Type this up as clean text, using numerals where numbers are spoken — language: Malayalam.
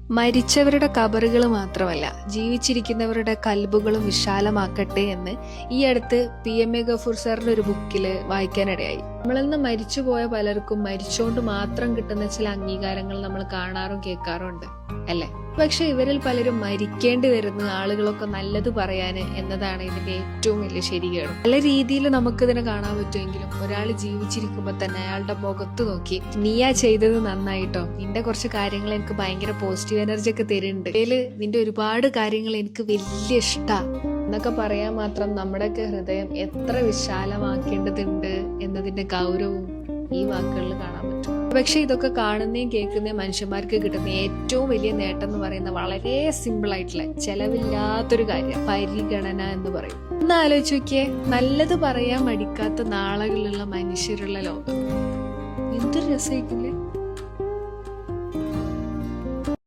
മരിച്ചവരുടെ കബറുകൾ മാത്രമല്ല, ജീവിച്ചിരിക്കുന്നവരുടെ കൽബുകളും വിശാലമാക്കട്ടെ എന്ന് ഈ അടുത്ത് PMA ഗഫൂർ സാറിന്റെ ഒരു ബുക്കിൽ വായിക്കാനിടയായി. നമ്മളിന്ന് മരിച്ചുപോയ പലർക്കും മരിച്ചുകൊണ്ട് മാത്രം കിട്ടുന്ന ചില അംഗീകാരങ്ങൾ നമ്മൾ കാണാറും കേൾക്കാറുണ്ട് അല്ലേ? പക്ഷെ ഇവരിൽ പലരും മരിക്കേണ്ടി വരുന്ന ആളുകളൊക്കെ നല്ലത് പറയാന് എന്നതാണ് ഇതിന്റെ ഏറ്റവും വലിയ ശരികേട്. പല രീതിയിൽ നമുക്കിതിനെ കാണാൻ പറ്റുമെങ്കിലും ഒരാൾ ജീവിച്ചിരിക്കുമ്പോ തന്നെ അയാളുടെ മുഖത്ത് നോക്കി നീയാ ചെയ്തത് നന്നായിട്ടോ, നിന്റെ കുറച്ച് കാര്യങ്ങൾ എനിക്ക് ഭയങ്കര പോസിറ്റീവ് എനർജി ഒക്കെ തരുന്നുണ്ട്, അതില് നിന്റെ ഒരുപാട് കാര്യങ്ങൾ എനിക്ക് വലിയ ഇഷ്ടാ എന്നൊക്കെ പറയാൻ മാത്രം നമ്മുടെയൊക്കെ ഹൃദയം എത്ര വിശാലമാക്കേണ്ടതുണ്ട് എന്നതിന്റെ ഗൗരവവും ഈ വാക്കുകളിൽ കാണാൻ പറ്റും. പക്ഷെ ഇതൊക്കെ കാണുന്നതും കേൾക്കുന്നതും മനുഷ്യന്മാർക്ക് കിട്ടുന്ന ഏറ്റവും വലിയ നേട്ടം എന്ന് പറയുന്ന വളരെ സിമ്പിൾ ആയിട്ടുള്ള ചെലവില്ലാത്തൊരു കാര്യം, പരിഗണന എന്ന് പറയും. ഒന്ന് ആലോചിച്ച് നോക്കിയേ, നല്ലത് പറയാൻ മടിക്കാത്ത നാളുകളുള്ള മനുഷ്യരുള്ള ലോകം എന്തൊരു രസമായിക്കില്ലേ?